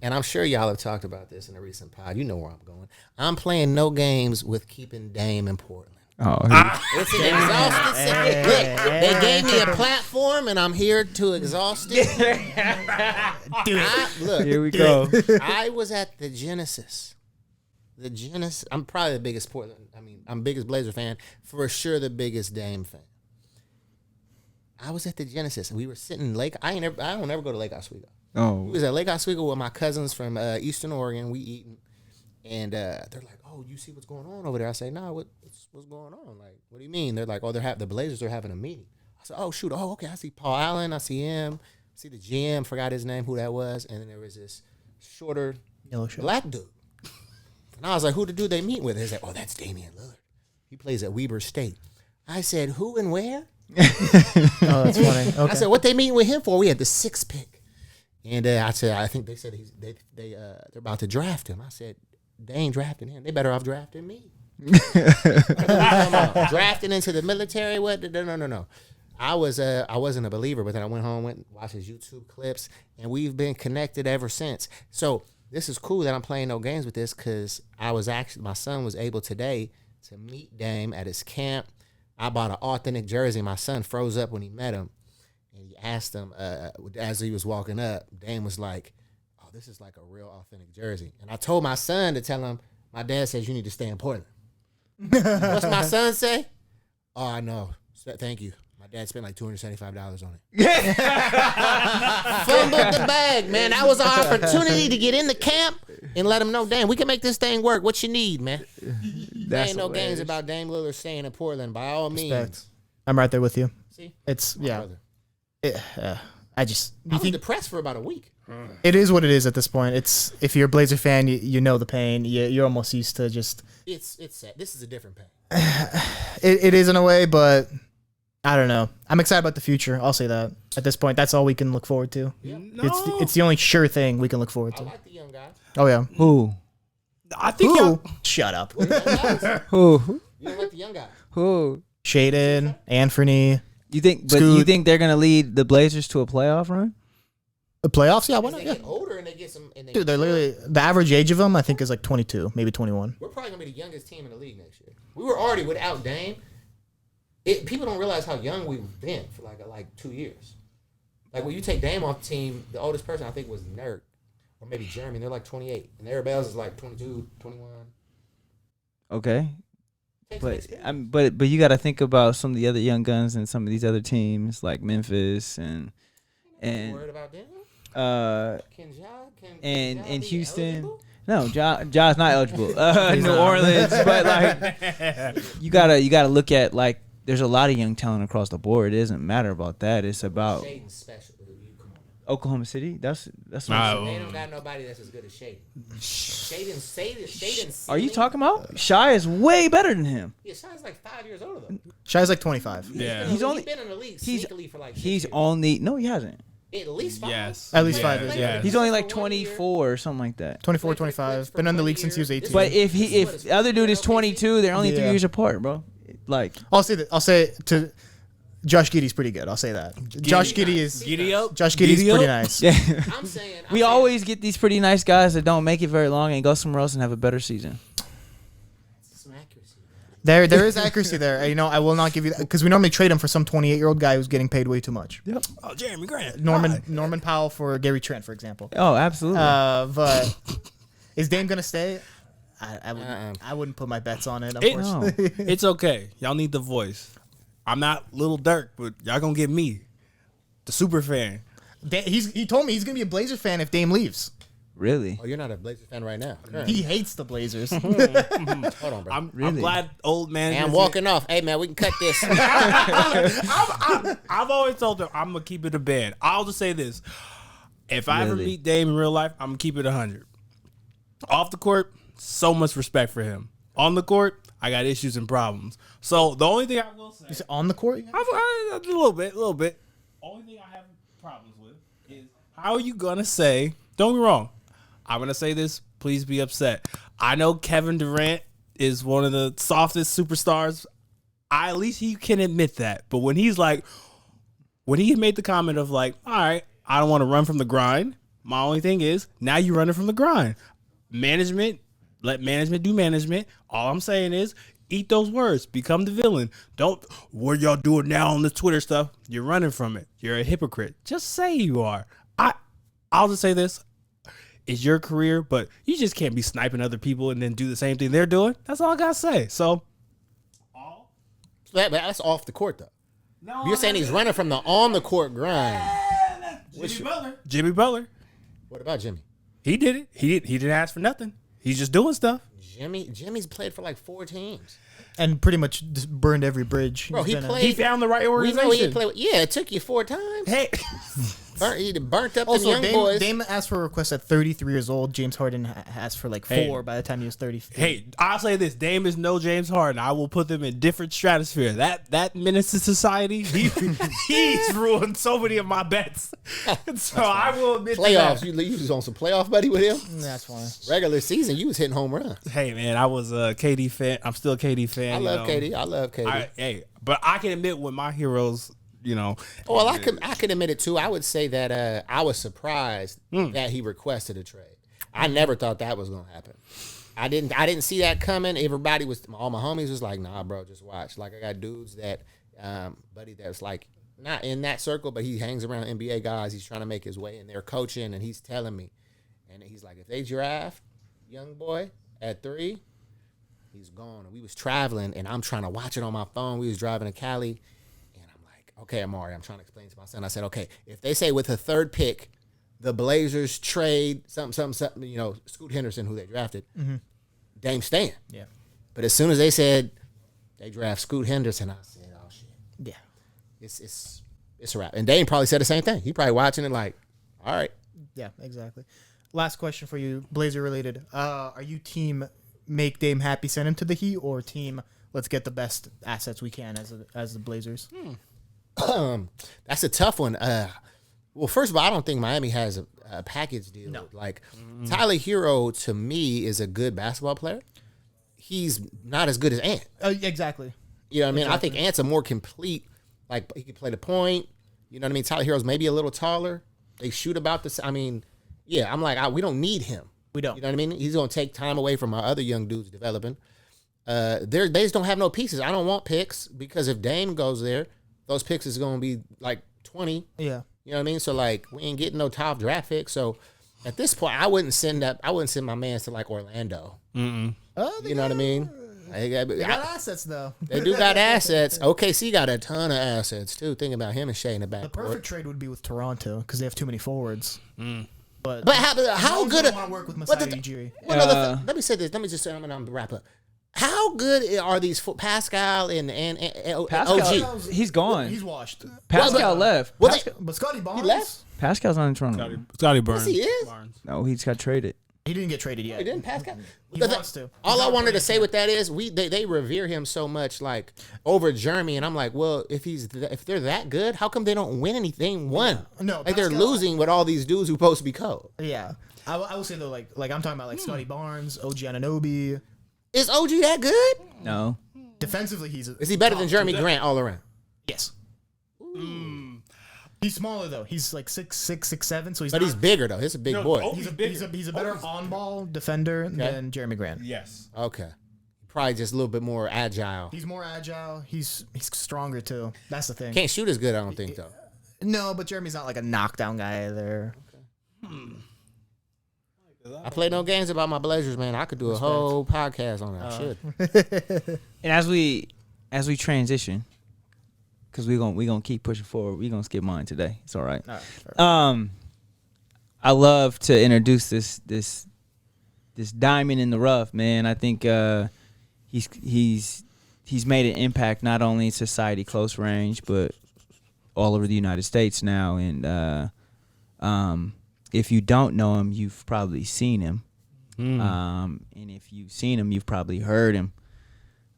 and I'm sure y'all have talked about this in a recent pod. You know where I'm going. I'm playing no games with keeping Dame in Portland. Oh, It's an exhausted Look, they gave me a platform, and I'm here to exhaust it. here we go. I was at the Genesis. I'm probably the biggest Portland. I'm biggest Blazer fan, for sure. The biggest Dame fan. I was at the Genesis, and we were sitting Lake. I don't ever go to Lake Oswego. Oh, We was at Lake Oswego with my cousins from Eastern Oregon. We eating, and they're like, "Oh, you see what's going on over there?" I say, "No, what's going on? Like, what do you mean?" They're like, "Oh, the Blazers are having a meeting." I said, "Oh, shoot. Oh, okay. I see Paul Allen. I see him. I see the GM. Forgot his name, who that was." And then there was this shorter Yellow shirt. black dude. And I was like, "Who the dude they meet with?" They said, "Oh, that's Damian Lillard. He plays at Weber State." I said, "Who and where?" Oh, that's funny. Okay. I said, "What they meeting with him for?" We had the 6th pick, and I said, "I think they said they're about to draft him." I said, "They ain't drafting him. They better off drafting me." Drafting into the military? What? No. I wasn't a believer, but then I went home, went and watched his YouTube clips, and we've been connected ever since. So this is cool that I'm playing no games with this, because my son was able today to meet Dame at his camp. I bought an authentic jersey. My son froze up when he met him, and he asked him as he was walking up. Dame was like, "Oh, this is like a real authentic jersey." And I told my son to tell him, "My dad says you need to stay in Portland." What's my son say? "Oh, I know. Thank you. My dad spent like $275 on it." Fumbled the bag, man. That was our opportunity to get in the camp and let him know, "Damn, we can make this thing work. What you need, man?" There ain't no games about Dame Lillard staying in Portland, by all means. Respect. I'm right there with you. See? It's, My yeah. brother. I just, I was depressed for about a week. it is what it is at this point. It's, if you're a Blazer fan, you know the pain. You're almost used to just. It's sad. This is a different pain. It is in a way, but I don't know. I'm excited about the future. I'll say that. At this point, that's all we can look forward to. Yeah. No. It's the only sure thing we can look forward I to. like the young guys. Oh yeah. who? I think y'all, Shut up. What the young guys? Who? You don't like the young guys. Who? Shaden, Anthony, You think? But Scoot. you think they're gonna lead the Blazers to a playoff run? the playoffs. Yeah, why As not? they Yeah. get older and they get some. And they Dude, they're literally the average age of them. I think is like 22, maybe 21. We're probably gonna be the youngest team in the league next year. We were already without Dame. People don't realize how young we've been for like 2 years. Like when you take Dame off the team, the oldest person I think was Nurk, or maybe Jeremy. They're like 28, and everybody else is like 22, 21. Okay, Takes but experience. but you got to think about some of the other young guns and some of these other teams like Memphis and Worried about them? and Can Ja and be Houston. eligible? No, Ja's not eligible. New Orleans, but like you gotta look at, like, there's a lot of young talent across the board. It doesn't matter about that. It's about Shaden's special. Come on. Oklahoma City. That's what Nah, They don't got nobody that's as good as Shaden. Shaden's Are you talking about? Shy is way better than him. Yeah, Shai's like 5 years older though. Shai's like 25. Yeah. He's only- been in the league he's- sneakily for like 6 He's years. only no, he hasn't. At least 5. Yes. At least Yeah, 5 years. yeah. He's only like For 1 year. 24 or something like that. 24, Like, 25. for Been in the 1 league since he was year. 18. But if This is what the it's other dude is OKC. 22, they're only 3 Yeah. years apart, bro. Like, I'll say that. I'll say to Josh Giddey's pretty good. I'll say that. Josh Giddey is Giddy up. Josh Giddey's Giddy pretty up. nice. yeah. I'm saying We always get these pretty nice guys that don't make it very long and go somewhere else and have a better season. some accuracy. There is accuracy there. You know, I will not give you that because we normally trade him for some 28-year-old guy who's getting paid way too much. Yep. Oh, Jeremy Grant. Norman Powell for Gary Trent, for example. Oh, absolutely. But is Dame gonna stay? Uh-uh. I wouldn't put my bets on it. It- Unfortunately, It's okay. Y'all need the voice. I'm not Little Dirk, but y'all gonna get me, the super fan. he told me he's gonna be a Blazer fan if Dame leaves. Really? Oh, you're not a Blazers fan right now. He hates the Blazers. Hold on, bro. I'm Really? glad old man. Hey, I'm walking off. Hey, man, we can cut this. I've always told them I'm gonna keep it a bed. I'll just say this: if I ever Really? meet Dame in real life, I'm gonna keep it 100. Off the court, so much respect for him. On the court, I got issues and problems. So the only thing I will say, Is it on the court? a little bit. Only thing I have problems with is how are you gonna say? Don't be wrong. I'm gonna say this. Please be upset. I know Kevin Durant is one of the softest superstars. At least he can admit that. But when he made the comment of like, all right, I don't want to run from the grind, My only thing is now you're running from the grind. Management, let management do management. All I'm saying is eat those words. Become the villain. Don't what y'all doing now on the Twitter stuff. You're running from it. You're a hypocrite. Just say you are. I'll just say this. It's your career, but you just can't be sniping other people and then do the same thing they're doing. That's all I gotta say. So That's off the court though. no, You're saying he's running from the on the court grind. Jimmy Butler. What about Jimmy? He did it. He didn't ask for nothing. He's just doing stuff. Jimmy's played for like 4 teams. And pretty much just burned every bridge. Bro, He's he been played. He found the right We know he organization. played. Yeah, it took you 4 times. Hey, He burnt up the Also, young boys. Dame asked for a request at 33 years old. James Harden asked for like 4 Hey. by the time he was 30. hey, I'll say this: Dame is no James Harden. I will put them in different stratosphere. That menace to society, he's ruined so many of my bets. So I will admit Playoffs. to You was on some playoff buddy with him. That's fine. Regular season, you was hitting home runs. that. Hey man, I was a KD fan. I'm still a KD fan. I love KD. I love KD. But I can admit when my heroes, Well, I could admit it too. I would say that I was surprised that he requested a trade. I never thought that was gonna happen. I didn't see that coming. All my homies was like, nah, bro, just watch. Like I got dudes that, buddy, that's like not in that circle, but he hangs around NBA guys. He's trying to make his way, and they're coaching, and he's telling me, and he's like, if they draft young boy at 3, he's gone. And we was traveling, and I'm trying to watch it on my phone. We was driving to Cali. Okay, Amari, I'm trying to explain to my son. I said, okay, if they say with the 3rd pick, the Blazers trade something, Scoot Henderson, who they drafted, Dame staying. Yeah. But as soon as they said they draft Scoot Henderson, I said, oh shit, Yeah. it's a wrap. And Dame probably said the same thing. He probably watching it like, all right. Yeah, exactly. Last question for you, Blazer related. Are you team make Dame happy, send him to the Heat, or team let's get the best assets we can as the Blazers? That's a tough one. Well, first of all, I don't think Miami has a package deal. No. Like Tyler Hero to me is a good basketball player. He's not as good as Ant. Exactly. You know what I mean? I think Ant's a more complete. Like he can play the point. You know what I mean? Tyler Hero's maybe a little taller. They shoot about this. I mean, yeah. I'm like, we don't need him. We don't. You know what I mean? He's gonna take time away from our other young dudes developing. They just don't have no pieces. I don't want picks because if Dame goes there, those picks is going to be like 20. Yeah. You know what I mean? So, like, we ain't getting no top draft pick. So, at this point, I wouldn't send my mans to, like, Orlando. Oh, You know what I mean? They got assets, though. They do got assets. OKC got a ton of assets, too. Think about him and Shea in the back. The perfect trade would be with Toronto because they have too many forwards. But how good? Want to work with what Masai the- Ujiri. let me say this. Let me just say, I'm going to wrap up. How good are these Pascal and Pascal, OG? he's gone. He's washed. Pascal left. Well, But Scotty Barnes, left? Pascal's not in Toronto. Scotty Burns. Yes, he is. No, he just got traded. he didn't get traded yet. He didn't Pascal. He wants to. All He's I not wanted to playing say with that is they revere him so much, like over Jeremy, and I'm like, well, if they're that good, how come they don't win anything? No, like they're Pascal- losing with all these dudes who supposed to be cold. Yeah. I will say though, like I'm talking about like Scotty Barnes, OG Anunoby. Is OG that good? No. Defensively, Is he better than Jeremy Grant all around? Yes. He's smaller though. He's like 6'6", 6'7", so he's. But he's bigger though. He's a big boy. oh, He's bigger. a better on-ball defender than Jeremy Grant. Yes. Okay, probably just a little bit more agile. He's more agile. He's stronger too. That's the thing. Can't shoot as good, I don't think though. No, but Jeremy's not like a knockdown guy either. I play no games about my Blazers, man. I could do a whole podcast on that. I should. And as we transition, because we gonna keep pushing forward. We gonna skip mine today. It's all right. I love to introduce this diamond in the rough, man. I think he's made an impact not only in society close range, but all over the United States now. And if you don't know him, you've probably seen him. And if you've seen him, you've probably heard him.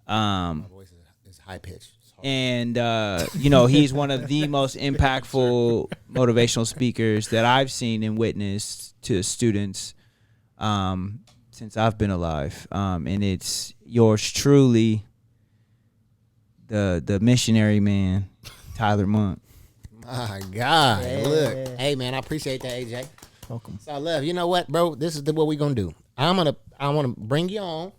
My voice is high pitched. And, he's one of the most impactful motivational speakers that I've seen and witnessed to students since I've been alive. And it's yours truly, the missionary man, Tyler Monk. My God. Look. Hey, man, I appreciate that, AJ. Welcome. It's all love. You know what, bro? This is what we gonna do. I want to bring you on